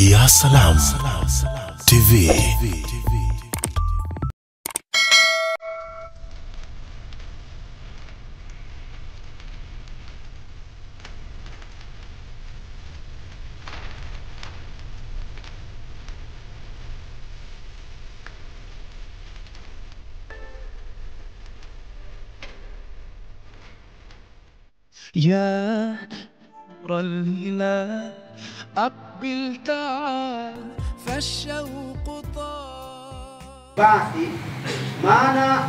Ya Salam TV. يا نور الهلال أقبل تعال فالشوق طال. Basi maana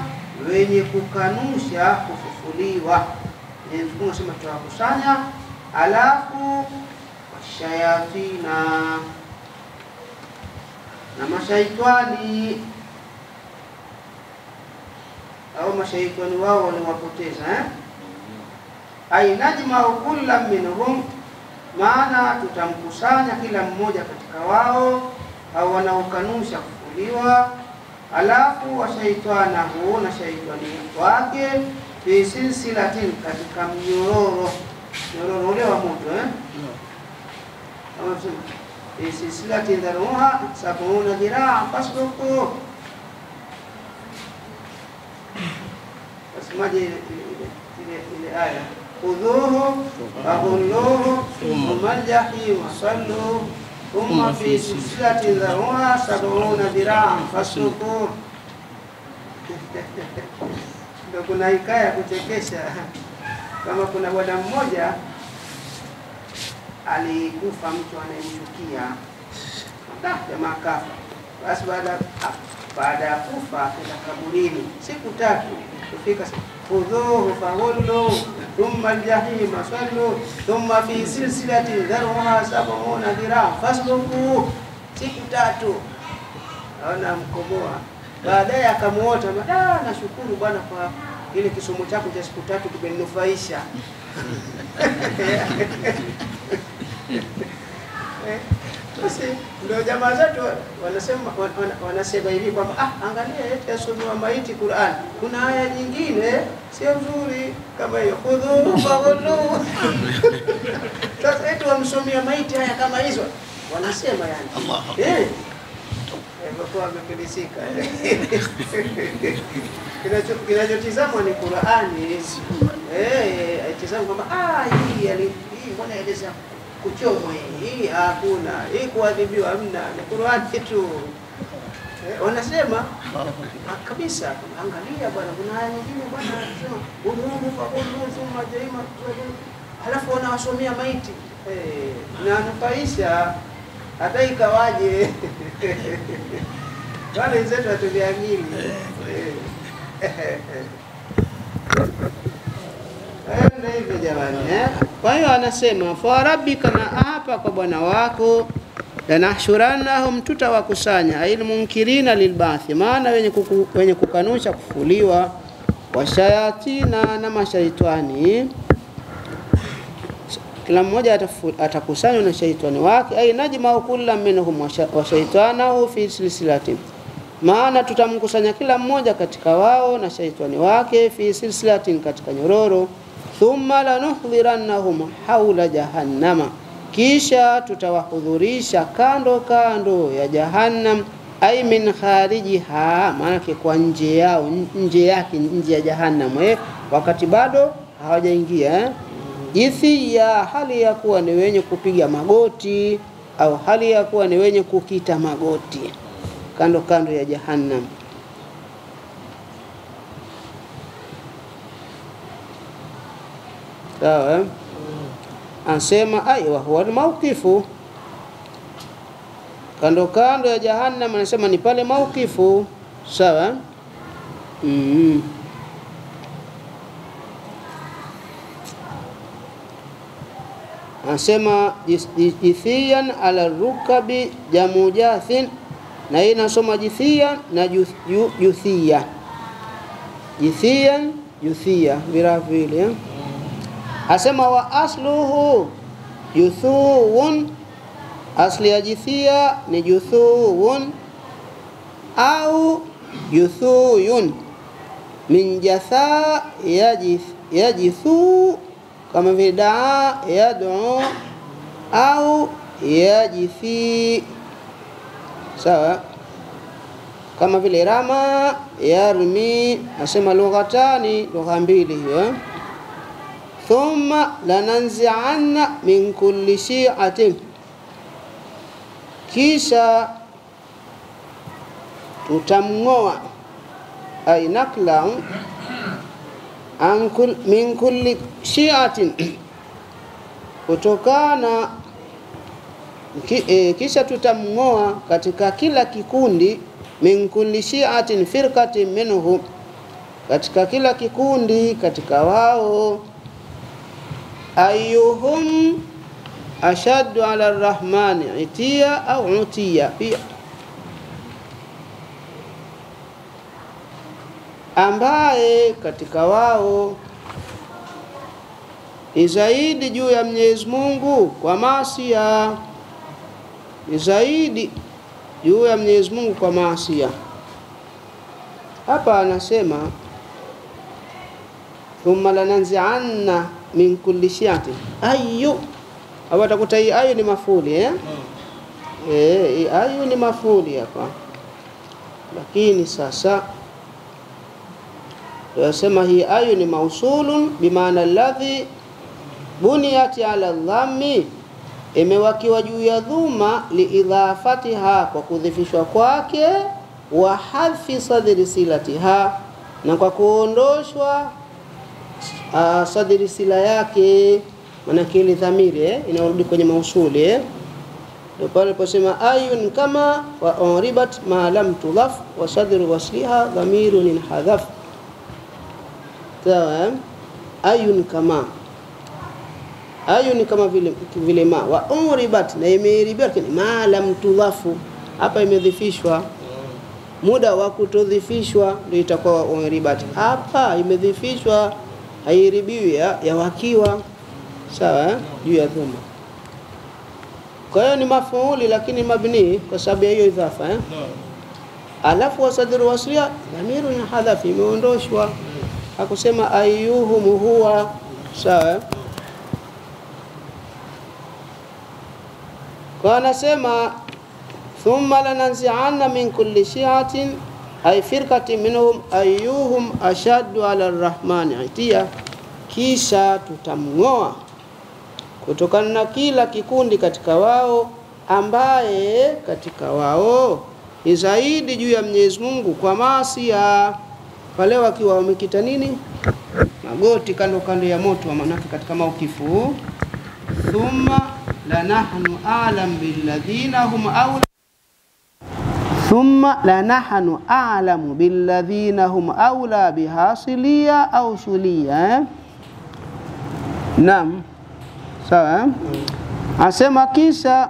wenye kukanusha kufufuliwa ni Mungu anasema tuwakusanya, alafu washayatina na mashaitani au mashaitani wao waliwapoteza ainajma kulla minhum, maana tutamkusanya kila mmoja katika wao au wanaokanusha kufufuliwa, alafu washaitanahu na shaitani wake fi silsilatin, katika mnyororo ule wa moto kama sema fi silsilatin dharuha sabuna dhiraa fasluku. Basmaje ile aya khudhuhu faghulluhu thumma al-jahim sallu thumma fi silsilatin dharuha sabuna dhiraa fasluku. Ndio kuna hikaya kuchekesha, kama kuna bwana mmoja alikufa mtu anayemchukia, jamaa kafa. Basi baada ya kufa akaenda kaburini siku 3, kufika khudhuhu faghulluhu thumma al-jahim sallu thumma fi silsilatin dharuha sabuna dhiraa fasluku. Siku 3 naona mkomoa. Baadaye akamuota, nashukuru bwana kwa ile kisomo chako cha siku 3 kimeninufaisha. Basi ndio jamaa zetu wanasema hivi kwamba angalia eti asomewa maiti Qur'an, kuna aya nyingine sio nzuri kama hiyo khudhu faghullu. Sasa eti wamsomea maiti haya kama hizo, wanasema yani kwa amefilisika. Kinachotizamwa ni Qur'ani. Aitizama kwamba hii mbona eleza kuchomwa hii hakuna, hii kuadhibiwa hamna, ni Qur'ani tu. Wanasema kabisa, angalia bwana, kuna aya nyingine bwana anasema udhuru fa udhuru thumma jaima, halafu wanawasomea maiti na nufaisha hata ikawaje. Wale zetu atuliamini. Ndio hivyo jamani. Kwa hiyo anasema fa rabbika, na hapa kwa Bwana wako, lanahshurannahum, tutawakusanya ilmunkirina lilbathi, maana wenye kukanusha kufuliwa, washayatina na mashaitani, kila mmoja atakusanywa na shaitani wake. Ay najma kullu minhum wa shaitanahu fi silsilatin, maana tutamkusanya kila mmoja katika wao na shaitani wake fi silsilatin, katika nyororo. Thumma lanuhdhirannahum hawla jahannama, kisha tutawahudhurisha kando kando ya jahannam. Ay min kharijiha, maana kwa nje yao, nje yake, nje ya jahannam, wakati bado hawajaingia. Jithiya, hali ya kuwa ni wenye kupiga magoti, au hali ya kuwa ni wenye kukita magoti kando kando ya jahannam. Sawa? Ansema wa huwa al-mawqifu, kando kando ya jahannam, anasema ni pale mawqifu. Sawa? Anasema jithiyan ala rukabi jamu jathin, na hii nasoma jithiyan na juthiya. Jithiyan juthiya vile vile. Asema wa asluhu juthuun, asli ya jithiya ni juthuun au juthuyun, min jatha yajithu, kama vile daa yad'u, au yajithi, sawa. Kama vile rama, yarmi, asema lughatani, lugha mbili hiyo. Thumma lananzi'anna min kulli shi'atin, kisha tutamng'oa, ay nakla min kulli shi'atin, kutokana kisha tutamng'oa katika kila kikundi, min kulli shi'atin firqatin minhum, katika kila kikundi katika wao, ayyuhum ashaddu ala arrahmani itiya au utiya, pia ambaye katika wao ni zaidi juu ya Mwenyezi Mungu kwa maasiya, ni zaidi juu ya Mwenyezi Mungu kwa maasiya. Hapa anasema thumma lananzi'anna min kulli shi'atin, ayu hapa utakuta hii ayu ni mafuli ayu ni mafuli hapa, lakini sasa tunasema hii ayu ni mausulun bimaana alladhi buniyati ala dhammi, imewakiwa juu ya dhuma liidhafatiha, kwa kudhifishwa kwake, wa hadfi sadri silatiha, na kwa kuondoshwa sadri sila yake, maana kile dhamiri inarudi kwenye mausuli ndio pale aliposema ayun kama wa uribat ma lam tudhaf wa sadru wasliha dhamirun inhadhaf, sawa. Ayun kama, ayun kama vile ma, wa uribat, na imeiribiwa ma lam tudhafu, hapa imedhifishwa, muda wa kutodhifishwa ndio itakuwa uribat, hapa imedhifishwa, hairibiwi ya wakiwa, sawa, juu ya dhuma. Kwa hiyo ni mafuuli lakini mabni kwa sababu ya hiyo idhafa alafu wasadru waslia dhamiru ni hadhafi, imeondoshwa, hakusema ayyuhum huwa, sawa. Kwa anasema thumma lananzi'anna min kulli shi'atin ay firqatin minhum ayyuhum ashaddu ala arrahmani itiya, kisha tutamng'oa kutokana na kila kikundi katika wao, ambaye katika wao ni zaidi juu ya Mwenyezi Mungu kwa maasiya. Pale wakiwa wamekita nini, magoti kando kando ya moto, maana katika maukifu thumma lanahnu a'lam billadhina hum awla, thumma lanahnu a'lamu billadhina hum awla bihasiliya au suliya. Naam, sawa. Asema kisha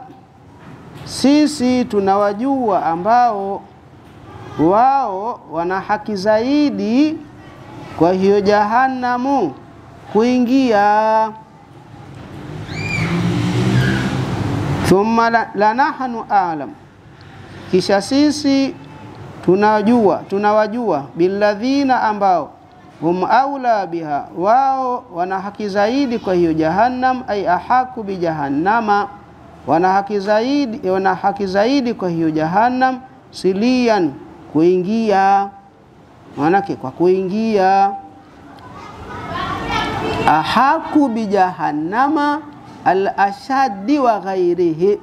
sisi tunawajua ambao wao wana haki zaidi kwa hiyo jahannamu kuingia. Thumma lanahnu a'lam, kisha sisi tunawajua billadhina ambao hum aula biha, wao wana haki zaidi kwa hiyo jahannam, ay ahaku bi jahannama, wana haki zaidi kwa hiyo jahannam, silian kuingia, manake kwa kuingia, ahaku bi jahannama al-ashaddi wa ghairihi,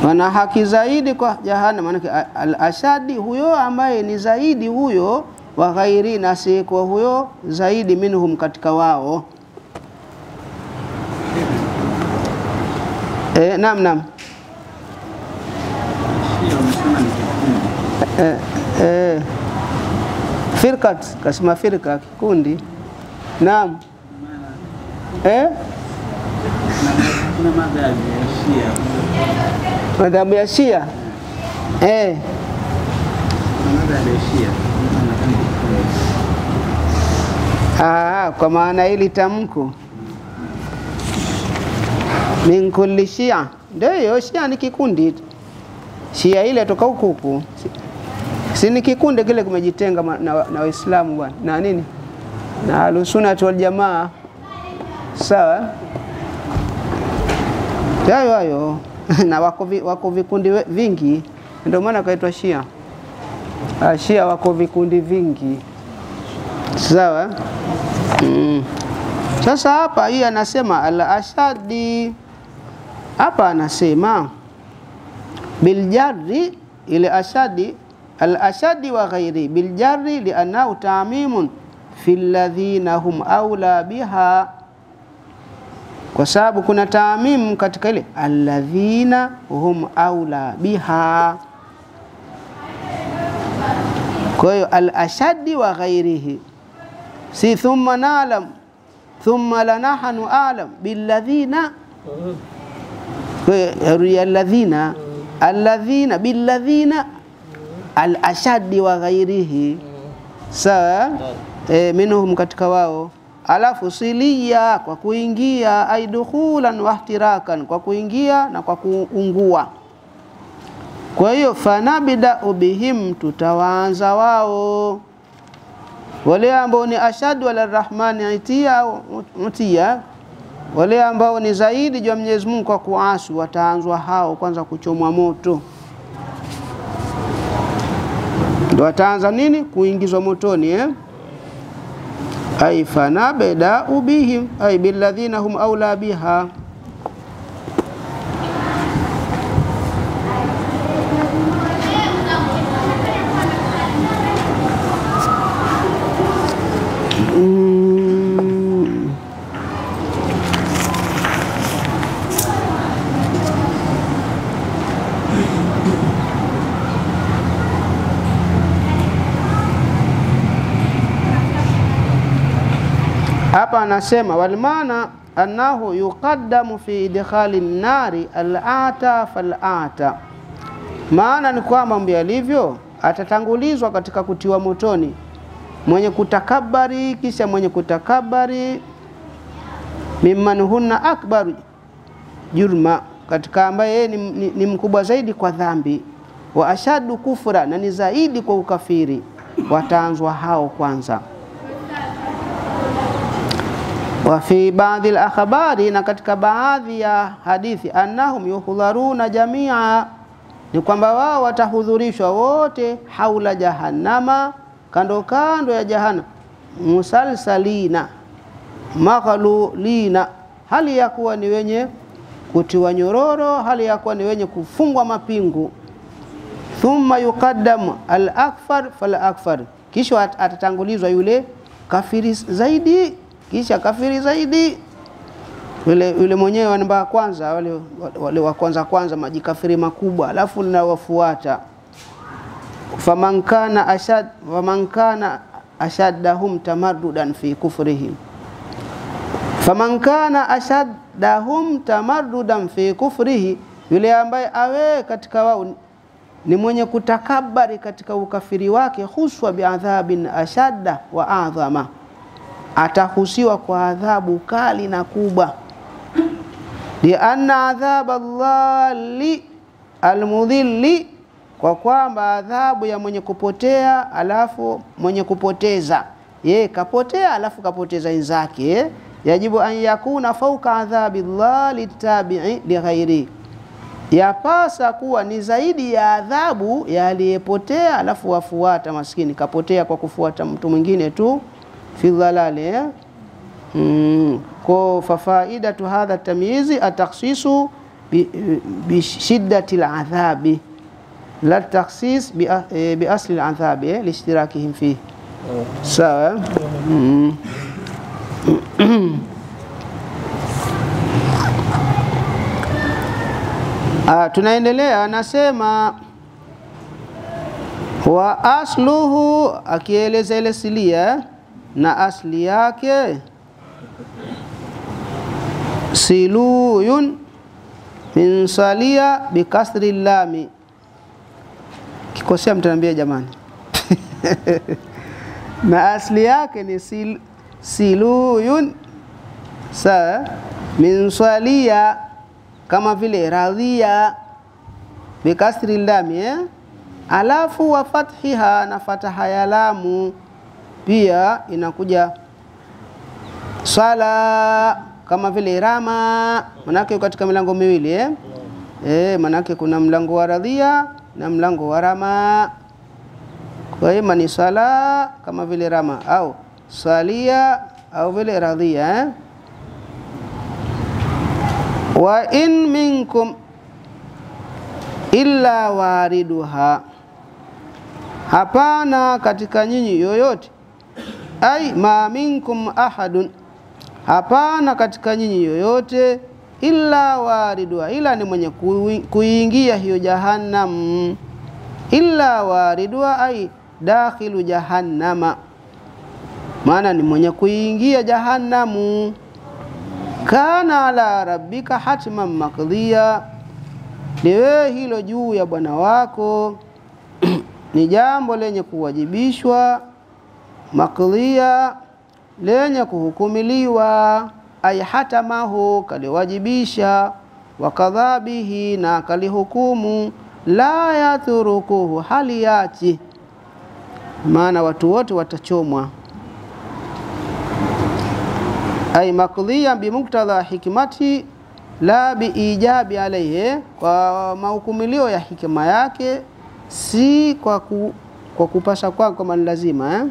wana haki zaidi kwa jahannam, manake al-ashaddi huyo ambaye ni zaidi huyo, wa ghairi na si kwa huyo zaidi, minhum katika wao. Naam firqat, kasema firqa kikundi. Naam, kuna madhabu ya Shia, madhabu ya Shia, madhabu ya Shia kwa maana hili tamko min kulli Shia, ndio Shia ni kikundi. Shia ile toka huku si ni kikundi kile kumejitenga na Waislamu bwana, na nini, na Ahlusunnah wal Jamaa, sawa. hayo na wako vikundi vingi, ndio maana kaitwa Shia. Shia wako vikundi vingi, sawa. Sasa hapa hii anasema al-ashadi, hapa anasema biljarri, ile ashadi, al-ashadi wa ghairi biljarri li'annahu ta'mimun fil ladhina hum aula biha, kwa sababu kuna taamim katika ile alladhina hum aula biha. Kwa hiyo al-ashadi wa ghairihi, si thumma na'lam thumma lanahnu a'lam billadhina, alladhina billadhina al-ashadi wa ghairihi, sawa. Minhum, katika wao. Alafu silia, kwa kuingia, aidukhulan wahtirakan, kwa kuingia na kwa kuungua. Kwa hiyo fanabida bihim, tutawaanza wao wale ambao ni ashadu ala rahmani itia au mutia, wale ambao ni zaidi juu ya Mwenyezi Mungu kwa kuasi, wataanzwa hao kwanza kuchomwa moto. Ndio wataanza nini? Kuingizwa motoni, ay fanabida bihim ay billadhina hum aula biha. Hapa anasema walmaana annahu yuqaddamu fi idkhali an-nari al-ata fal-ata, maana ni kwamba mbia alivyo atatangulizwa katika kutiwa motoni mwenye kutakabari, kisha mwenye kutakabari, mimman hunna akbar jurma, katika ambaye yeye ni mkubwa zaidi kwa dhambi, wa ashadu kufra, na ni zaidi kwa ukafiri, wataanzwa hao kwanza. Wa fi baadhi al-akhbari, na katika baadhi ya hadithi, annahum yuhdharuna jamia, ni kwamba wao watahudhurishwa wote, haula jahannama, kando kando ya jahannam, musalsalina maghlulina, hali ya kuwa ni wenye kutiwa nyororo, hali ya kuwa ni wenye kufungwa mapingu. Thumma yuqaddamu al-akfar fal-akfar, kisha atatangulizwa yule kafiri zaidi, kisha kafiri zaidi, yule mwenyewe namba kwanza, wale wa kwanza majikafiri makubwa, alafu linawafuata. Faman kana ashaddahum tamarrudan fi kufrihim, faman kana ashaddahum tamarrudan fi kufrihi, yule ambaye awe katika wao ni mwenye kutakabari katika ukafiri wake, huswa biadhabin ashadda wa adhama, atahusiwa kwa adhabu kali na kubwa. Lianna adhab Allahi almudhilli, kwa kwamba adhabu ya mwenye kupotea alafu mwenye kupoteza, yeye kapotea alafu kapoteza wenzake, yajibu an yakuna fauka adhabi Allah litabi'i lighairi, yapasa kuwa ni zaidi ya adhabu ya aliyepotea alafu wafuata maskini, kapotea kwa kufuata mtu mwingine tu, fi dhalali. Kwa fafaidatu hadha tamyizi atakhsisu bi shiddati al-adhabi, la takhsis bi asli al-adhabi liishtirakihim fihi. Sawa. Tunaendelea, anasema wa asluhu, akieleza ile silia na asli yake, siluyun min salia bikasri lami. Kikosea mtaniambia jamani. Na asli yake ni siluyun sa min salia, kama vile radhiya bikasri lami, alafu wa fathiha, na fataha ya lamu pia inakuja sala kama vile rama, manake katika milango miwili manake kuna mlango wa radhia na mlango wa rama. Kwa hiyo ni sala kama vile rama au salia au vile radhia Wa in minkum illa wariduha, hapana katika nyinyi yoyote, ai ma minkum ahadun, hapana katika nyinyi yoyote, illa wariduha, ila ni mwenye kuingia hiyo jahannam. Illa wariduha ai dakhilu jahannama, maana ni mwenye kuingia jahannamu. Kana ala rabbika hatman maqdiya, liwe hilo juu ya Bwana wako ni jambo lenye kuwajibishwa, maqdiya lenye kuhukumiliwa, ay hatamahu kaliwajibisha, wakadhabihi na kalihukumu, la yathurukuhu haliyachi, maana watu wote watachomwa. Ay maqdiya bimuktadha hikmati la biijabi alayhi, kwa mahukumilio ya hikima yake, si kwa kupasa kwa kama lazima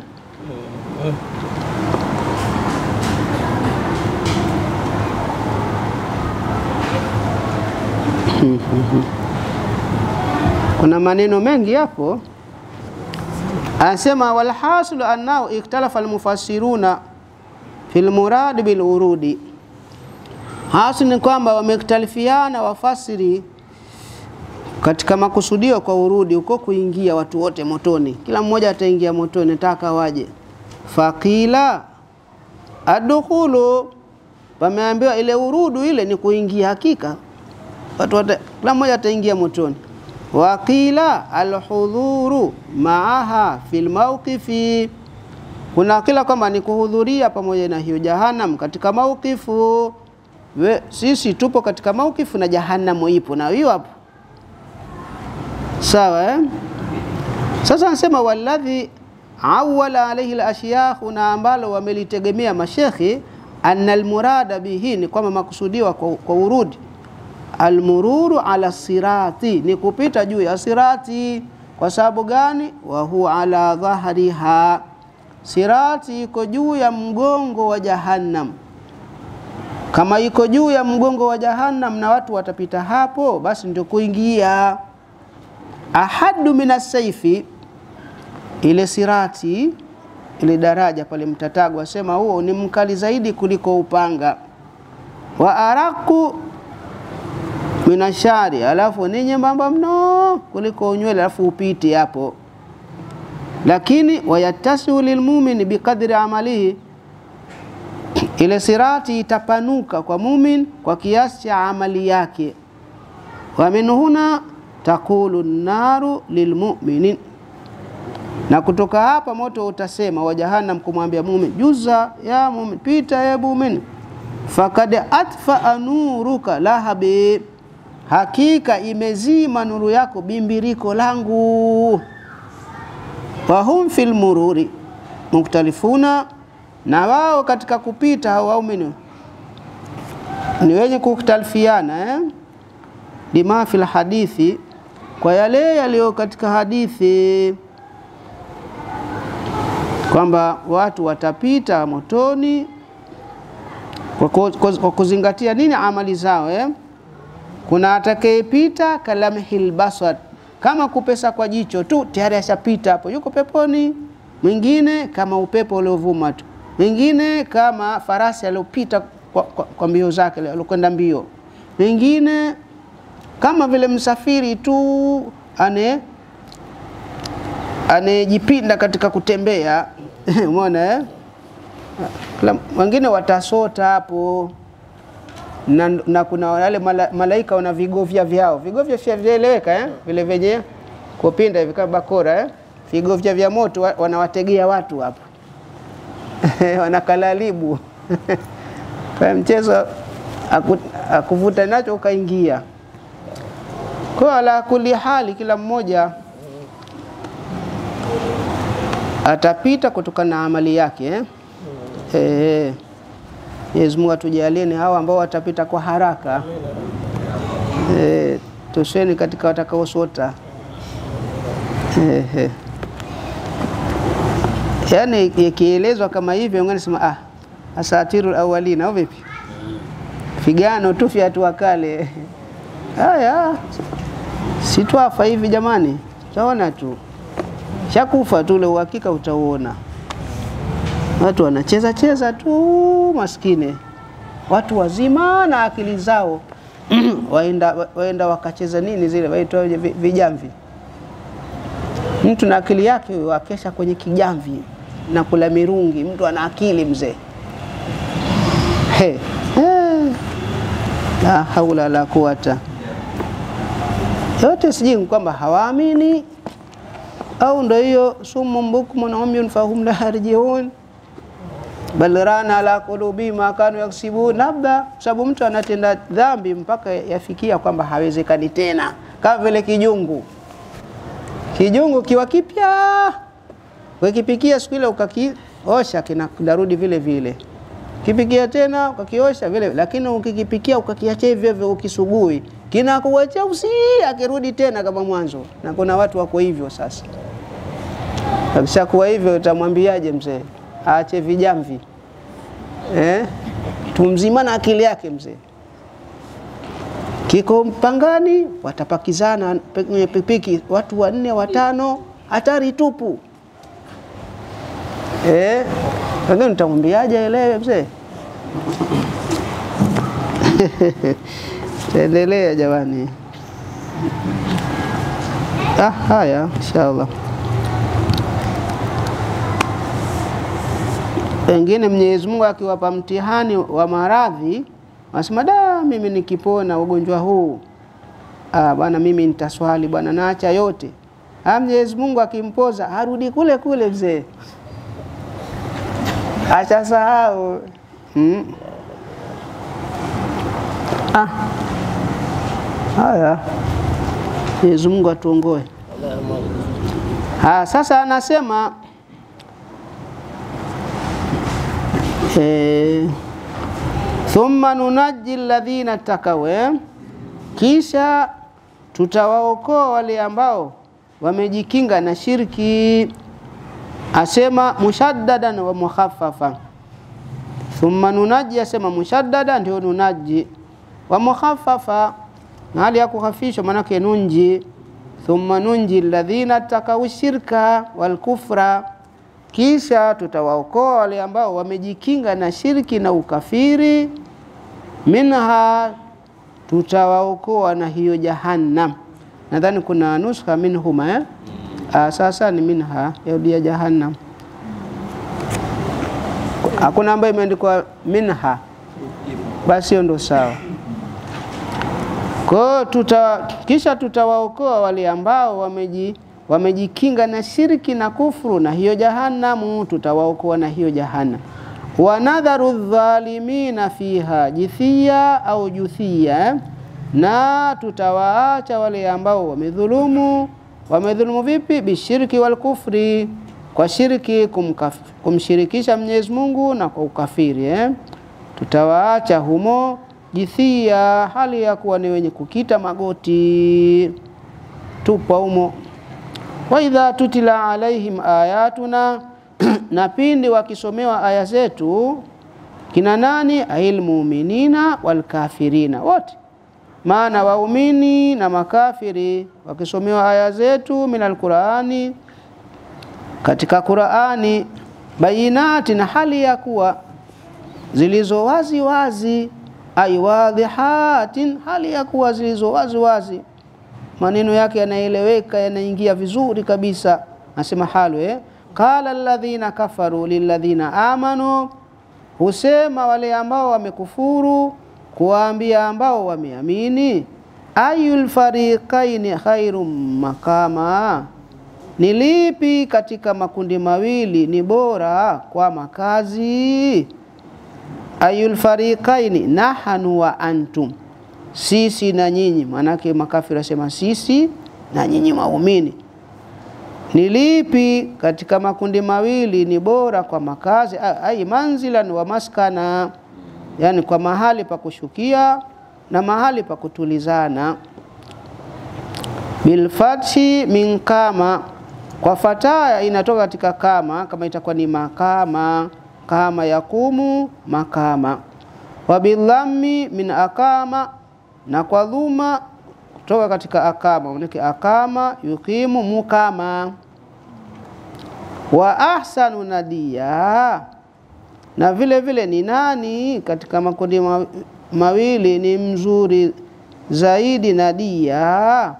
Kuna maneno mengi hapo. Anasema walhasil annahu ikhtalafa almufassiruna fil murad bil urudi, hasil ni kwamba wamekhtalifiana wafasiri katika makusudio kwa urudi, uko kuingia watu wote motoni, kila mmoja ataingia motoni, nataka waje. Faqila adkhulu, pameambiwa ile urudu ile ni kuingia hakika, watu wote kila mmoja ataingia motoni. Waqila alhudhuru maaha fil mawqifi, kuna kila kama ni kuhudhuria pamoja na hiyo jahannam katika mawqifu. Sisi tupo katika mawqifu na jahannam ipo na hiyo hapo, sawa Sasa nasema walladhi awwala alayhi al-ashyakh, na ambalo wamelitegemea mashekhi, anna al-murada bihi, ni kwamba makusudiwa kwa urudi, al-mururu ala sirati, ni kupita juu ya sirati. Kwa sababu gani? Wa huwa ala dhahriha, sirati iko juu ya mgongo wa jahannam. Kama iko juu ya mgongo wa jahannam na watu watapita hapo, basi ndio kuingia. Ahaddu minas saifi, ile sirati, ile daraja pale mtatagu, wasema huo ni mkali zaidi kuliko upanga. Wa araku minashari, alafu ni nyembamba mno kuliko unywele, alafu upiti hapo. Lakini wayatasiu lilmumin biqadri amalihi, ile sirati itapanuka kwa mumin kwa kiasi cha amali yake. Wa min huna taqulu an-naru lilmu'minin, na kutoka hapa moto utasema wa jahannam kumwambia mumin, juza ya mumin, pita ya mumin, fakad atfa nuruka lahabi, hakika imezima nuru yako bimbiriko langu. Wa hum fil mururi muktalifuna, na wao katika kupita hao waumini ni wenye kukhtalifiana lima fil hadithi, kwa yale yaliyo katika hadithi, kwamba watu watapita motoni kwa kuzingatia nini? Amali zao Kuna atakayepita kalamhil basar, kama kupesa kwa jicho tu tayari ashapita hapo, yuko peponi. Mwingine kama upepo uliovuma tu, mwingine kama farasi aliyopita kwa mbio zake, alikwenda mbio. Mwingine kama vile msafiri tu anejipinda katika kutembea umeona wengine watasota hapo, na kuna wale malaika wana vigovya vyao, vigovya vyaeleweka vile venye kupinda hivi kama bakora vigovya vya moto, wanawategea watu hapo wanakalalibu kwa mchezo akuvuta nacho ukaingia. Kwa ala kuli hali, kila mmoja atapita kutokana na amali yake Mwenyezi Mungu atujalie ni hao ambao watapita kwa haraka. Tusheni katika watakaosota. Yani ikielezwa kama hivi ungesema asatirul awwalina au vipi? Figano tu vya watu wa kale. Haya. Sitwafa hivi jamani. Utaona tu. Shakufa tu ule uhakika utauona. Watu wanacheza cheza tu maskini. Watu wazima na akili zao waenda wakacheza nini zile waitwa vijamvi. Mtu na akili yake wakesha kwenye kijamvi na kula mirungi. Mtu ana akili mzee. La haula la quwata. Yote sijui kwamba hawaamini au ndio hiyo summun bukmun umyun fahum la yarjiun bal rana ala qulubi ma kanu yaksibun. Labda sababu mtu anatenda dhambi mpaka yafikia kwamba hawezekani tena, kama vile kijungu kiwa kipya ukipikia siku ile ukakiosha kinarudi vile vile, kipikia tena ukakiosha vile, lakini ukikipikia ukakiacha hivyo hivyo ukisugui kinakuacha akirudi tena kama mwanzo. Na kuna watu wako hivyo sasa. Akishakuwa hivyo utamwambiaje mzee? Aache vijamvi. Tumzima na akili yake mzee. Kiko mpangani watapakizana kwenye pikipiki watu 4 5, hatari tupu. Lakini utamwambiaje elewe mzee? Endelea jamani. Haya inshallah. Wengine Mwenyezi Mungu akiwapa mtihani wa maradhi, wasema mimi nikipona ugonjwa huu bwana mimi nitaswali bwana naacha yote. Mwenyezi Mungu akimpoza arudi kule kule mzee. Acha sahau. Haya. Mwenyezi Mungu atuongoe. Sasa anasema thumma nunajji alladhina takaw, kisha tutawaokoa wale ambao wamejikinga na shirki. Asema mushaddadan wa mukhaffafa. Thumma nunajji asema mushaddada ndio nunajji, wa mukhaffafa hali ya kukhafisha manake nunji. Thumma nunji alladhina takaw shirka wal kufra, kisha tutawaokoa wale ambao wamejikinga na shirki na ukafiri. Minha, tutawaokoa na hiyo jahannam. Nadhani kuna nuskha minhuma sasa ni minha ya jahannam. Hakuna ambayo imeandikwa minha, basi ndio sawa. Kwa kisha tutawaokoa wale ambao wamejikinga na shirki na kufuru na hiyo jahannamu, tutawaokoa na hiyo jahannam. Wa nadharu dhalimina fiha jithiya au juthiya, na tutawaacha wale ambao wamedhulumu. Wamedhulumu vipi? Bishirki wal kufri, kwa shirki kumshirikisha Mwenyezi Mungu na kwa ukafiri. Tutawaacha humo jithiya, hali ya kuwa ni wenye kukita magoti, tupa humo. Wa idha tutila alaihim ayatuna, na pindi wakisomewa aya zetu, kina nani? Ail mu'minina wal kafirina, wote maana waumini na makafiri wakisomewa aya zetu minal Qur'ani, katika Qur'ani, bayinati, na hali ya kuwa zilizo wazi wazi, ay wadhihatin, hali ya kuwa zilizo wazi wazi, maneno yake yanaeleweka, yanaingia vizuri kabisa. Nasema halu qala alladhina kafaru lilladhina amanu, husema wale ambao wamekufuru kuambia ambao wameamini, ayul fariqaini khairum maqama, ni lipi katika makundi mawili ni bora kwa makazi? Ayul fariqaini nahnu wa antum, sisi na nyinyi. Manake makafiri wasema sisi na nyinyi waumini. Ni lipi katika makundi mawili ni bora kwa makazi? Ay manzilan wa maskana, yani kwa mahali pa kushukia na mahali pa kutulizana. Bil fathi min kama, kwa fataya inatoka katika kama itakuwa ni makama, kama yakumu makama. Wa bil dhammi min akama, na kwa dhuma kutoka katika akama, manake akama yukimu mukama. Wa ahsanu nadia, na vile vile ni nani katika makundi mawili ni mzuri zaidi nadia,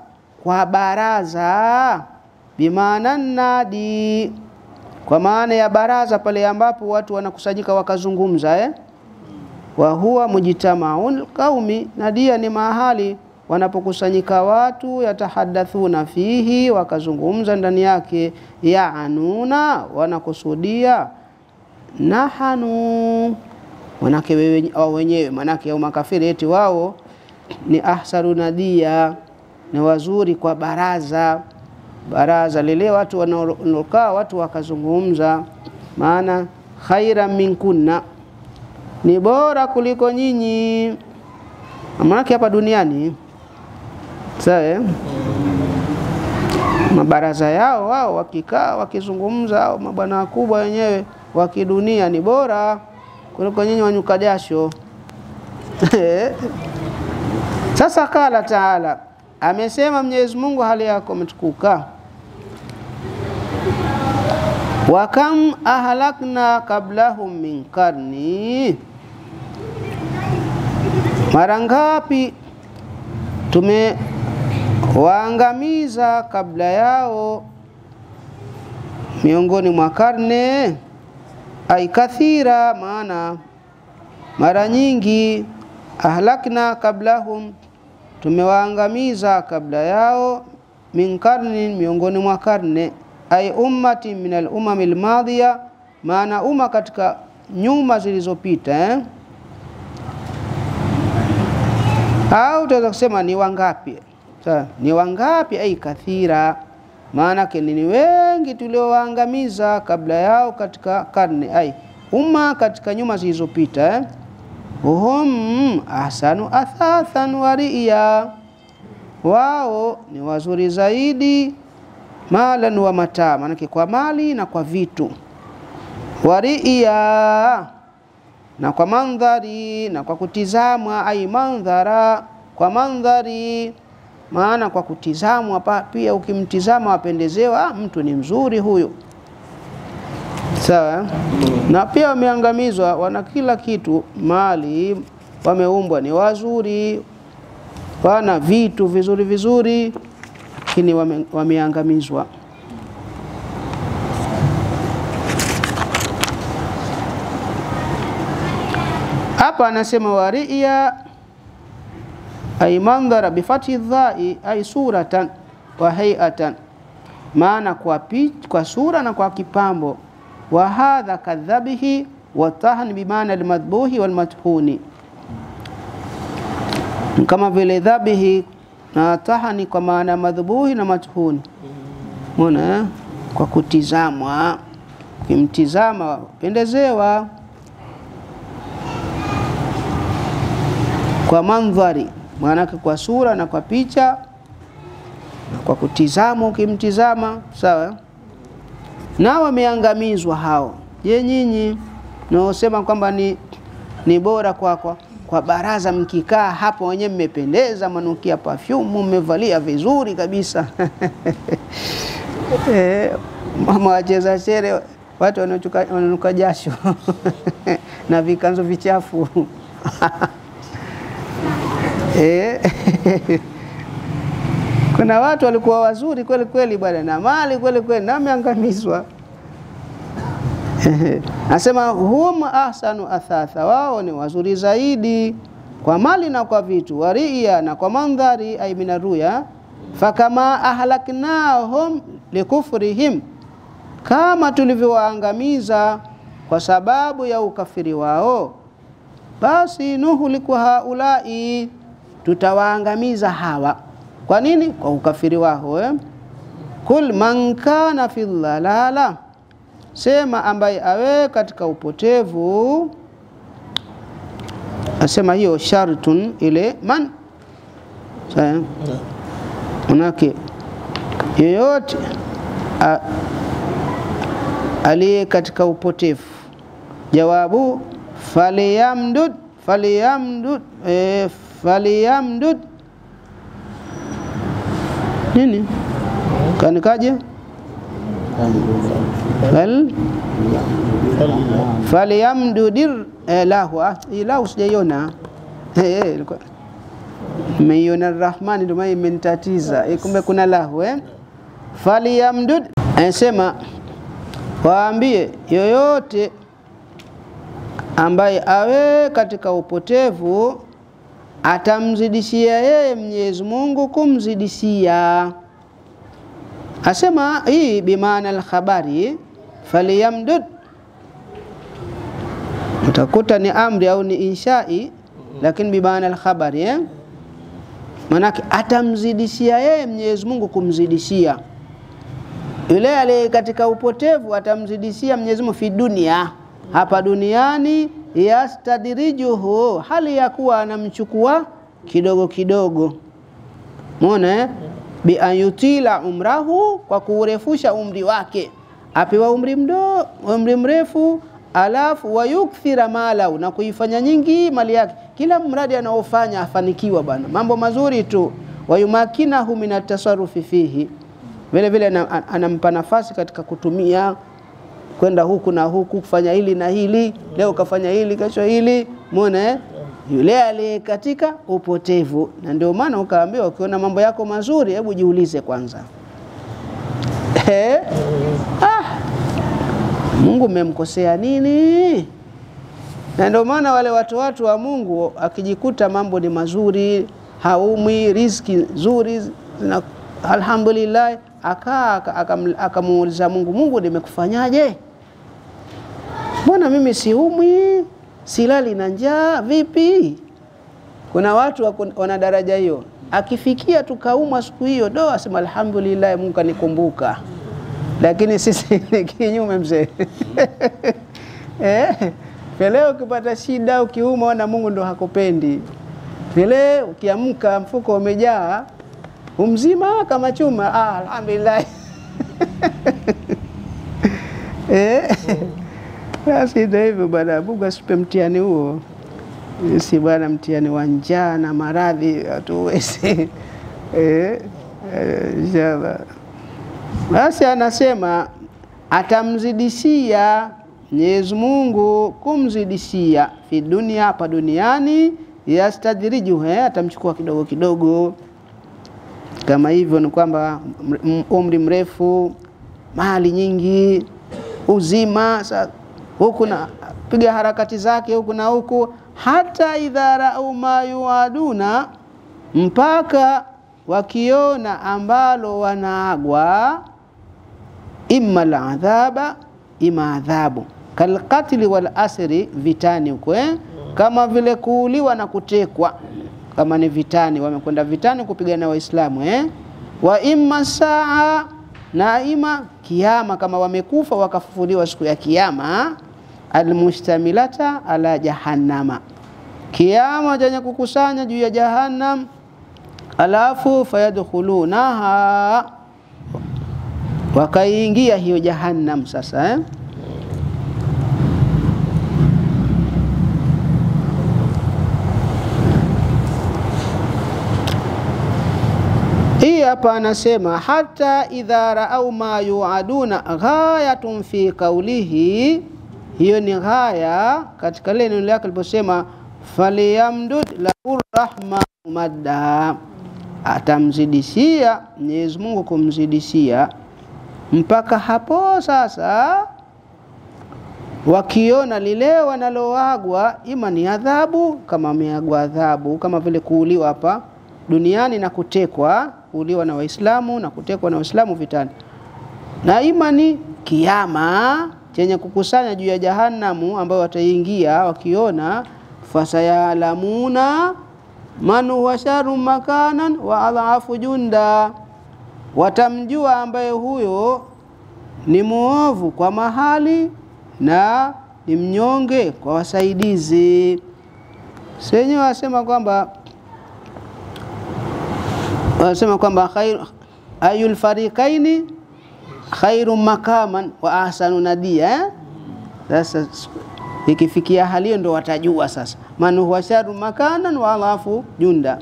kwa baraza, bimaana nadi, kwa maana ya baraza pale ambapo watu wanakusanyika wakazungumza wa huwa mujtamaul qaumi, nadia ni mahali wanapokusanyika watu, yatahaddathuna fihi, wakazungumza ndani yake, yaanuna, wanakusudia, nahanu, manake wenyewe, manake au makafiri eti wao ni ahsaru nadia, ni wazuri kwa baraza. Baraza lile watu wanaokaa watu wakazungumza, maana khaira minkunna, ni bora kuliko nyinyi, manake hapa duniani. Sawa, mabaraza yao wao wakikaa wakizungumza, au mabwana wakubwa wenyewe wa kidunia ni bora kuliko nyinyi wanyuka jasho. Sasa kala taala, amesema Mwenyezi Mungu hali yako umetukuka, wa kam ahlakna qablahum min qarni, mara ngapi tumewaangamiza kabla yao miongoni mwa karne. Ai kathira, maana mara nyingi, ahlakna qablahum, tumewaangamiza kabla yao, min karni, miongoni mwa karne. Ai ummati min al-umam al-madhiya, maana umma katika nyuma zilizopita au tutaweza kusema ni wangapi? Sawa, ni wangapi? Ai kathira, maana ni wengi tuliowaangamiza kabla yao katika karne, ai umma katika nyuma zilizopita. Hum ahsanu athathan wa riya, wao ni wazuri zaidi, malan wa mata, manake kwa mali na kwa vitu, wa riya, na kwa mandhari na kwa kutizamwa, ai mandhara, kwa mandhari, maana kwa kutizamwa pia, ukimtizama wapendezewa, mtu ni mzuri huyo. Sawa, na pia wameangamizwa, wana kila kitu, mali, wameumbwa ni wazuri, wana vitu vizuri vizuri, lakini wameangamizwa. Hapa anasema wariya ay mandhara bifati dhai ay suratan wa hay'atan, maana kwa sura na kwa kipambo. Wa hadha kadhabihi wa tahni bimaana almadhbuhi wal mathuni, kama vile dhabihi na tahani kwa maana madhbuhi na mathuni. Mbona kwa kutizamwa, kimtizama pendezewa, kwa mandhari, maana kwa sura na kwa picha, kwa kutizama, ukimtizama. Sawa, na wameangamizwa hao. Je, nyinyi naosema kwamba ni bora kwa baraza, mkikaa hapo wenyewe mmependeza, manukia perfume, mmevalia vizuri kabisa mama wacheza shere, watu wananuka jasho na vikanzo vichafu kuna watu walikuwa wazuri kweli kweli bwana, na mali kweli kweli, na wameangamizwa. Nasema hum ahsanu athatha, wao ni wazuri zaidi kwa mali na kwa vitu, waria na kwa mandhari, ay minaruya. Fakama ahlaknahum likufrihim, kama tulivyowaangamiza kwa sababu ya ukafiri wao, basi nuhliku haulai, tutawaangamiza hawa. Kwa nini? Kwa ukafiri wao. Kul man kana fi dhalala, sema ambaye awe katika upotevu, asema hiyo shartun ile man sawa. Manake yeyote aliye katika upotevu. Jawabu faliyamdud nini kanikaje? Faliyamdudir lahu. Lahu sijaiona. Meiona Rahman ndio maana imenitatiza. Kumbe kuna lahu Faliyamdud anasema waambie yoyote ambaye awe katika upotevu atamzidishia yeye Mwenyezi Mungu kumzidishia. Asema hii bimaana al-khabari faliyamdud, utakuta ni amri au ni inshai, lakini bimaana al-khabari manake atamzidishia yeye Mwenyezi Mungu kumzidishia. Yule aliye katika upotevu atamzidishia Mwenyezi Mungu fi dunia, hapa duniani, yastadrijuhu, hali ya kuwa anamchukua kidogo kidogo. Muone bi ayutila umrahu, kwa kurefusha umri wake, apewa umri mrefu, alafu wayukthira malau, na kuifanya nyingi mali yake. Kila mradi anaofanya afanikiwa bana, mambo mazuri tu. Wayumakinahu min at-tasarrufi fihi, vile vile anampa nafasi katika kutumia, kwenda huku na huku, kufanya hili na hili, leo kafanya hili, kesho hili. Muone yule aliye katika upotevu. Na ndio maana ukaambiwa ukiona mambo yako mazuri, hebu jiulize kwanza, Mungu memkosea nini? Na ndio maana wale watu wa Mungu akijikuta mambo ni mazuri, haumwi, riziki nzuri, alhamdulillah, akamuuliza Mungu, nimekufanyaje? Mbona mimi siumwi, silali na njaa, vipi? Kuna watu wana daraja hiyo, akifikia tukaumwa siku hiyo, asema alhamdulillah, Mungu kanikumbuka. Lakini sisi ni kinyume mzee. Leo ukipata shida, ukiumwa, na Mungu ndo hakupendi. Vile ukiamka mfuko umejaa, umzima kama chuma, alhamdulillah. Basi ndio hivyo bwana, Mungu asipe mtihani huo. Si bwana mtihani wa njaa na maradhi hatuwezi. Inshallah. Basi anasema atamzidishia Mwenyezi Mungu kumzidishia fi dunia, hapa duniani, yastadriju, atamchukua kidogo kidogo. Kama hivyo ni kwamba umri mrefu, mali nyingi, uzima, huku na piga harakati zake huku na huku, hata idhara au ma yuaduna, mpaka wakiona ambalo wanaagwa, imma al-adhaba, ima adhabu, kalqatli wal asri, vitani huko kama vile kuuliwa na kutekwa, kama ni vitani, wamekwenda vitani kupigana na Waislamu wa imma saa, na ima kiyama, kama wamekufa wakafufuliwa siku ya kiyama, almustamilata ala jahannama, kiyama chenye kukusanya juu ya jahannam, alafu fayadkhulunaha, wakaingia hiyo jahannam. Sasa hii hapa anasema hata idha raau ma yuaduna, ghayatun fi qawlihi, hiyo ni ghaya katika neno lake aliposema faliyamdud lahu rahma madda, atamzidishia Mwenyezi Mungu kumzidishia. Mpaka hapo sasa wakiona lile wanaloagwa, ima ni adhabu, kama ameagwa adhabu kama vile kuuliwa hapa duniani na kutekwa, kuuliwa na Waislamu na kutekwa na Waislamu vitani, na ima ni kiyama chenye kukusanya juu ya jahannamu, ambao wataingia wakiona, fasayalamuna man huwa sharu makanan wa adhafu junda, watamjua ambaye huyo ni muovu kwa mahali na ni mnyonge kwa wasaidizi. Senyewe wasema kwamba ayul fariqaini khairum makaman wa ahsanu nadia. Sasa ikifikia hali hiyo ndo watajua sasa man huwa sharu makanan wa alafu junda.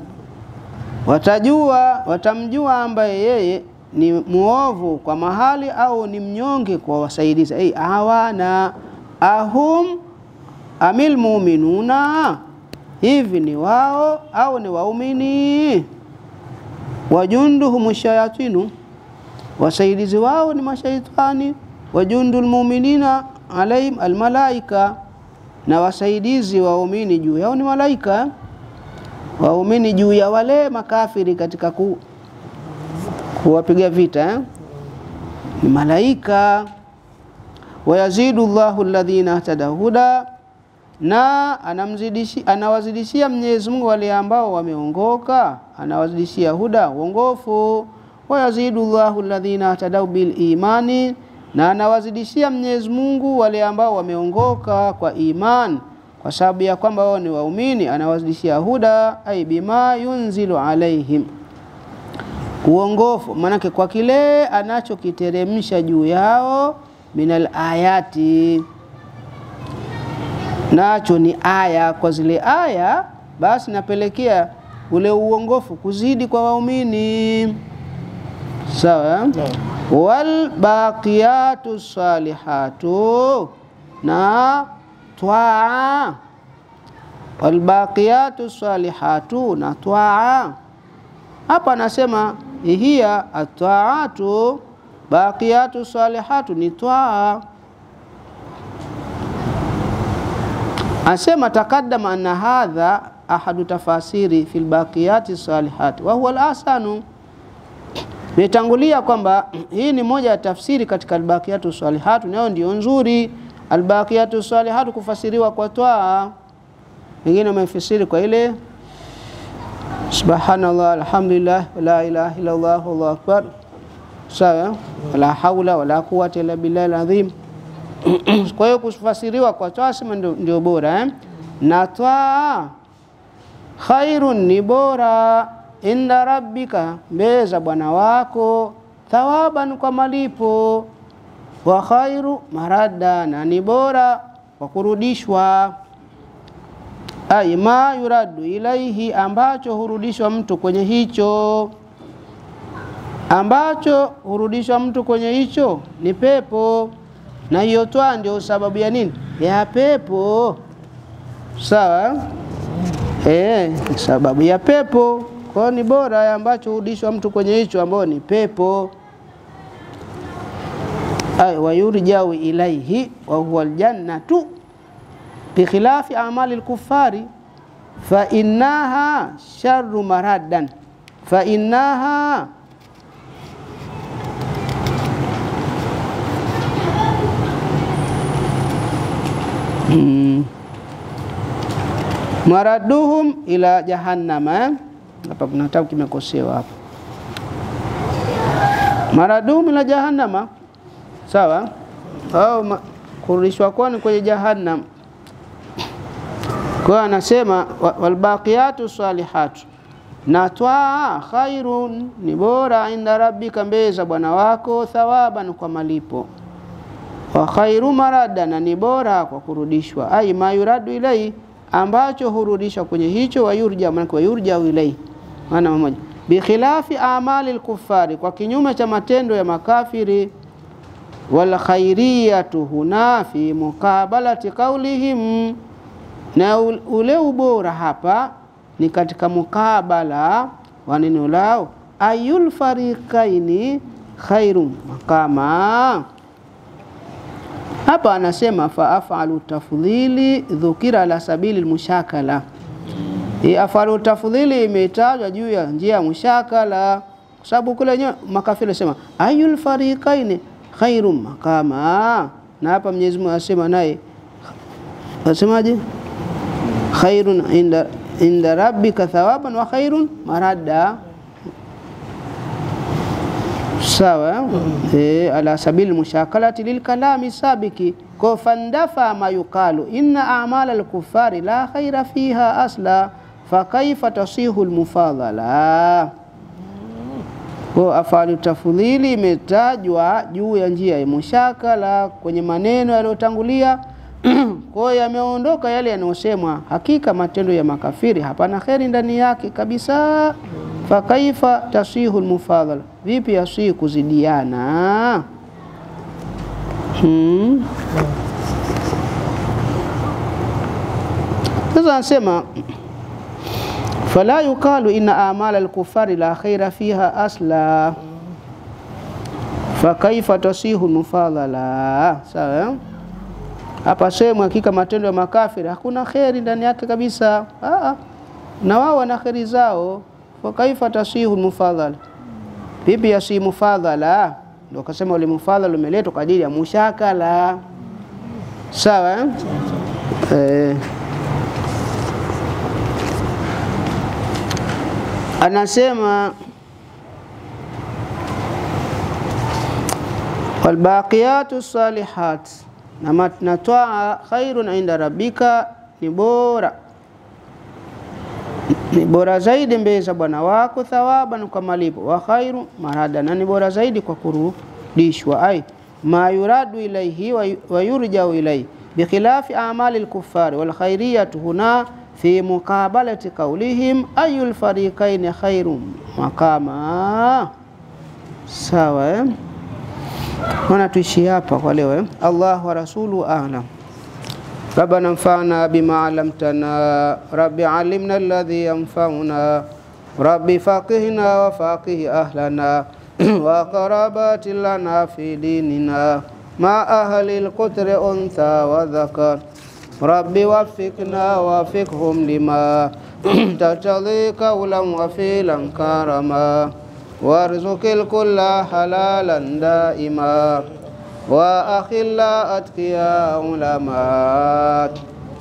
Watamjua ambaye yeye ni muovu kwa mahali au ni mnyonge kwa wasaidizi. Awana ahum amil mu'minuna, hivi ni wao au ni waumini? Wajunduhum shayatinu, wasaidizi wao ni mashaitani. Wajundul mu'minina alaihim almalaika, na wasaidizi waumini juu yao ni malaika. Waumini juu ya wale makafiri katika kuwapiga vita ni malaika. Wayazidu Allahu alladhina tadahuda, na anawazidishia Mwenyezi Mungu wale ambao wameongoka, anawazidishia huda, uongofu. Wayazidu Allahu alladhina tadau bil imani, na anawazidishia Mwenyezi Mungu wale ambao wameongoka kwa iman, kwa sababu ya kwamba wao ni waumini. Anawazidishia huda ay bima yunzilu alaihim, uongofu manake kwa kile anachokiteremsha juu yao, minal ayati, nacho ni aya. Kwa zile aya basi napelekea ule uongofu kuzidi kwa waumini. Sawa? Wal baqiyatu salihatu, na twaa. Wal baqiyatu salihatu, na twaa. Hapa anasema hiya at-taatu, baqiyatu salihatu ni twaa. Asema takaddama anna hadha ahadu tafasiri fil baqiyati salihati wa huwa al-ahsanu. Nitangulia kwamba hii ni moja ya tafsiri katika al-baqiyatu salihatu, nayo ndio nzuri. Al-baqiyatu salihatu kufasiriwa kwa twaa, wengine wamefasiri kwa ile subhanallah alhamdulillah la ilaha illa Allah wallahu akbar. Sawa? La haula wala quwwata illa billahi alazim. Kwa hiyo kufasiriwa kwa twaa sema ndio bora. Na twaa khairun, ni bora, inda rabbika, mbeza Bwana wako, thawaban, kwa malipo, wa khairu marada, na ni bora kwa kurudishwa. Ay ma yuradu ilaihi, ambacho hurudishwa mtu kwenye hicho. Ambacho hurudishwa mtu kwenye hicho ni pepo, na hiyo twaa ndio sababu ya nini? Ya pepo. Sawa? Sababu ya pepo. Kwa ni bora ambacho hurudishwa mtu kwenye hicho ambao ni pepo. Ay wayurjau ilaihi wa huwa aljannatu bi khilafi a'mali al-kuffari fa innaha sharru maraddan, fa innaha maraduhum ila jahannama. Hapa kuna kitabu kimekosewa hapa. Maraduhum ila jahannama. Sawa? Au kurudishwa kwani kwenye jahannam. Kwa anasema walbaqiyatu salihatu, na twaa khairun, ni bora, inda rabbika, mbeza Bwana wako, thawaban, kwa malipo, wa khairu marada, na ni bora kwa kurudishwa. Ay ma yuradu ilai, ambacho hurudishwa kwenye hicho. Wayurja, maana wayurja ilai maana mmoja. Bi khilafi amali al-kuffari, kwa kinyume cha matendo ya makafiri. Wal khairiyatu huna fi muqabalati qawlihim, na ule ubora hapa ni katika mukabala wa neno lao. Ayul fariqaini khairum makama. Hapa anasema fa afalu tafdhili dhukira ala sabili almushakala. Afalu tafdhili imetajwa juu ya njia ya mushakala, kwa sababu kule makafiri wasema ayul fariqaini khairum makama, na hapa Mwenyezi Mungu asema naye asemaje? Khairun inda rabbika thawaban wa khairun marada. Sawa? Ala sabili mushakalati lil kalami sabiki, Kwa fandafa ma yuqalu inna a'mal al-kuffari la khaira fiha asla fa kaifa tasihu al-mufadhala. Kwa afali tafudhili imetajwa juu ya njia ya mushakala kwenye maneno yaliyotangulia. Kwa yameondoka yale yanayosemwa hakika matendo ya makafiri hapana khairi ndani yake kabisa. Fa kaifa tasihu al-mufadhala, vipi yasihi kuzidiana? Sasa anasema fala yuqalu inna a'mal al-kuffari la khaira fiha asla fa kaifa tasihu al-mufadhala. Sawa, hapa sema hakika matendo ya makafiri hakuna khairi ndani yake kabisa. Na wao wana khairi zao. Fa kaifa tasihu al-mufadhala, vipi yasihi mufadhala? Ndio akasema wale mufadhala umeletwa kwa ajili ya mushakala. Sawa, anasema walbaqiyatu salihat, na matnatoa khairun inda rabbika, ni bora zaidi mbele za Bwana wako thawaban kwa malipo, wa khairu marada, na ni bora zaidi kwa kurudishwa. Ai ma yuradu ilayhi wa yurja'u ilayhi bi khilafi a'mali al-kuffari wal khairiyatu huna fi muqabalati qawlihim ayul fariqaini khairum maqama. Sawa, wana tuishi hapa kwa leo. Allah wa rasuluhu a'lam. ربنا انفعنا بما علمتنا، رب علمنا الذي ينفعنا، رب فقهنا وفقه أهلنا وقرابات لنا في ديننا مع أهل القتر أنثى وذكر، رب وفقنا وفقهم لما ترتضي قولا وفعلا كرما، وارزق الكل حلالا دائما، وأخلا أتقياء علماء،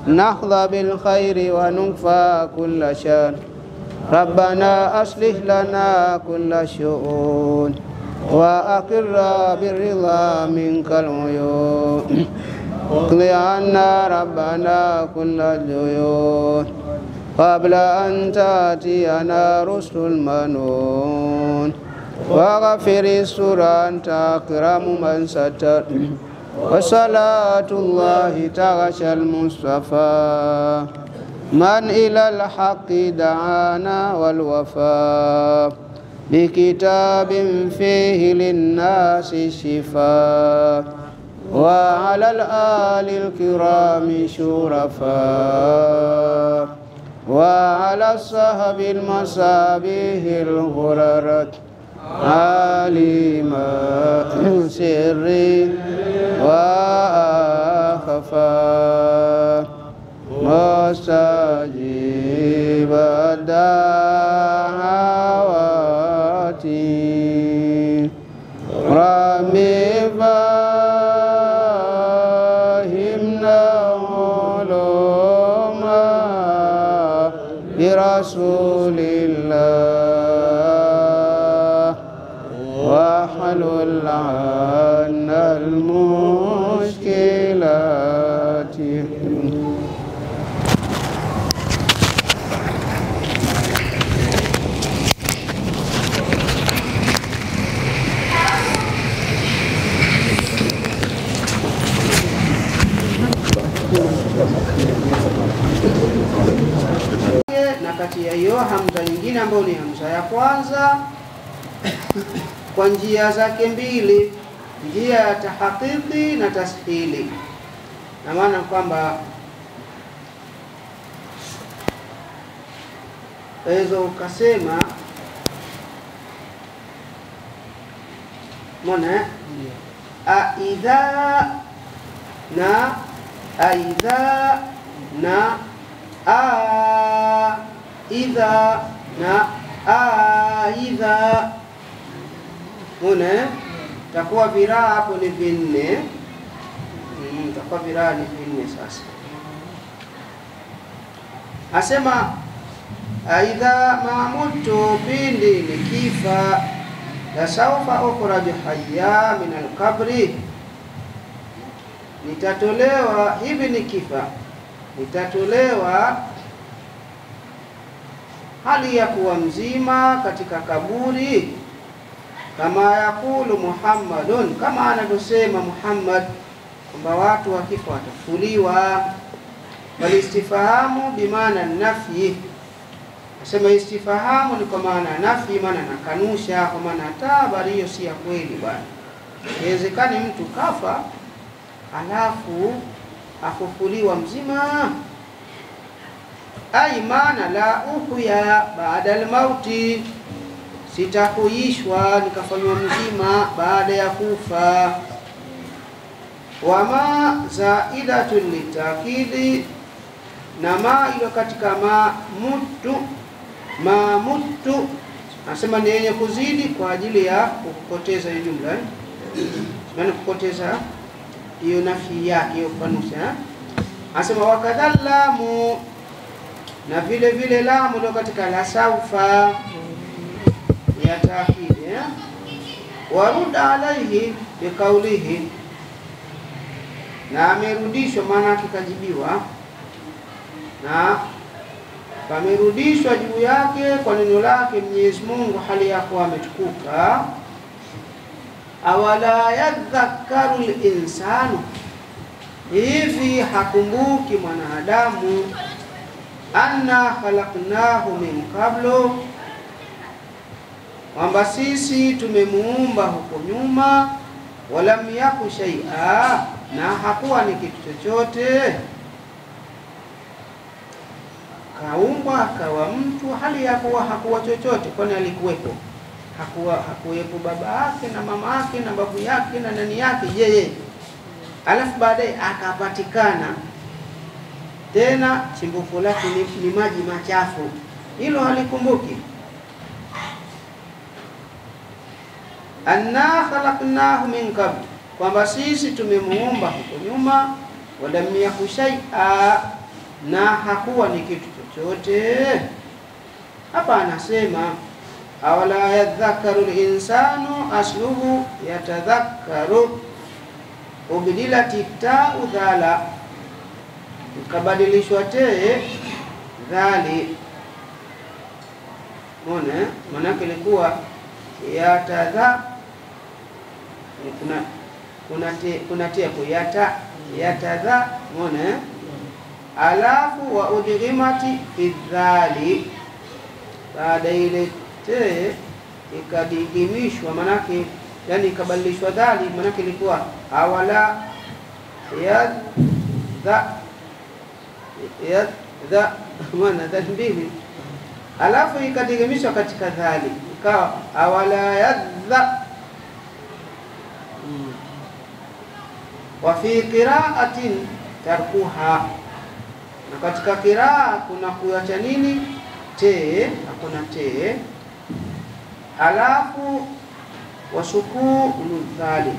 نحظى بالخير ونكفى كل شر، ربنا أصلح لنا كل شؤون، وأقر بالرضا منك العيون، اقضي عنا ربنا كل الديون، قبل أن تأتينا رسل المنون، وغفر السر أنت أكرم من ستر، وصلاة الله تغشى المصطفى من إلى الحق دعانا والوفاء، بكتاب فيه للناس الشفاء، وعلى الآل الكرام شرفاء، وعلى الصحب المصابيح الغررت، عالما سري وأخفى، مستجيب الدعوات، ربي فهمنا علوما برسول الله، واحلل عنا المشكلات. Na kati ya hiyo hamza nyingine ambayo ni hamza ya kwanza kwa njia zake mbili, njia ya tahqiqi na tashili. Na maana kwamba ezo ukasema mona aidha na aidha na idha na aidha. Mona takuwa viraa hapo ni vinne, takuwa viraa ni vinne. Sasa asema aidha maamutu, pindi nikifa, la saufa ukhraju hayya min alqabri, nitatolewa hivi nikifa, nitatolewa hali ya kuwa mzima katika kaburi, kama yakulu Muhammadun, kama anavyosema Muhammad kwamba watu wakifa watafuliwa. Bali istifahamu bimaana nafi, nasema istifahamu ni kwa maana nafi, maana nakanusha, kwa maana hata habari hiyo si ya kweli bwana. Inawezekani mtu kafa alafu afufuliwa mzima, ai maana la uhya baada al-mauti, sitahuishwa nikafanywa mzima baada ya kufa. Wama zaidatu litakidi, na ma ilo katika ma mutu nasema ni yenye kuzidi kwa ajili ya kupoteza hiyo jumla, maana kupoteza hiyo nafi yake hiyo kufanusha. Anasema wakadhallamu, na vile vile lamu ilo katika la saufa ya taakidi, warudda alaihi biqaulihi, na amerudishwa, maana kikajibiwa na pamerudishwa juu yake kwa neno lake Mwenyezi Mungu hali ya kuwa ametukuka. Awala yadhakkaru al-insanu, hivi hakumbuki mwanadamu, anna khalaqnahu min qablu, kwamba sisi tumemuumba huko nyuma, walam yaku shay'a, na hakuwa ni kitu chochote. Kaumbwa akawa mtu hali ya kuwa hakuwa chochote, kwani alikuwepo? Hakuwepo baba yake na mama yake na babu yake na nani yake, yeye. Alafu baadaye akapatikana tena, chimbuko lake ni maji machafu, hilo halikumbuki. Anna khalaqnahu min qabl, kwamba sisi tumemuumba huko nyuma, walam yaku shay'a, na hakuwa ni kitu chochote. Hapa anasema awala yadhakkaru al-insanu, asluhu yatadhakkaru, ubdilati ta'u dhala, ukabadilishwa te dhali. Mbona manake ilikuwa yatadha, kuna te yatadha, mbona alafu wa udghimati fi dhali, baada ile te ikadigimishwa, manake yani ikabadilishwa dhali, manake ilikuwa awala yadha maana dhali, alafu ikadigimishwa katika dhali, ikawa awala yadha. Wa fi qira'atin tarkuha, na katika kiraa kuna kuacha nini? Te, hakuna te. Alafu wasukunu dhali,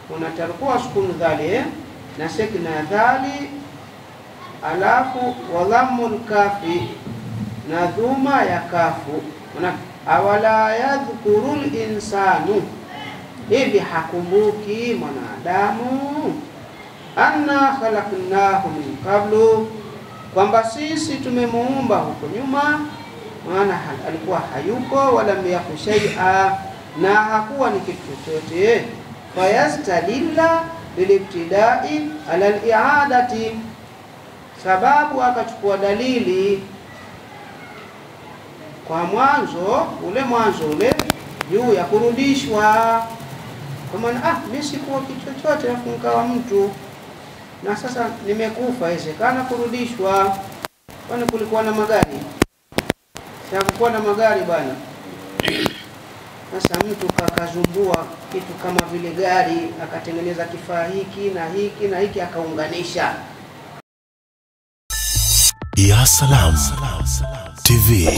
kuna tarkuwa sukunu dhali na sekna dhali. Alafu wadhammul kafi, na dhuma ya kafu. Awala yadhkurul insanu, hivi hakumbuki mwanadamu, anna khalaqnahu min qablu, kwamba sisi tumemuumba huko nyuma, maana alikuwa hayupo, wala yaku shay'a, na hakuwa ni kitu chochote. Fayastadilla bilibtidai ala al-i'adati, sababu akachukua dalili kwa mwanzo ule juu ya kurudishwa, kwa maana mimi sikuwa kitu chochote afu nikawa mtu, na sasa nimekufa, inawezekana kurudishwa. Kwani kulikuwa na magari? Hakukuwa na magari bwana. Sasa mtu kakazumbua kitu kama vile gari, akatengeneza kifaa hiki na hiki na hiki, akaunganisha. Ya Salam TV.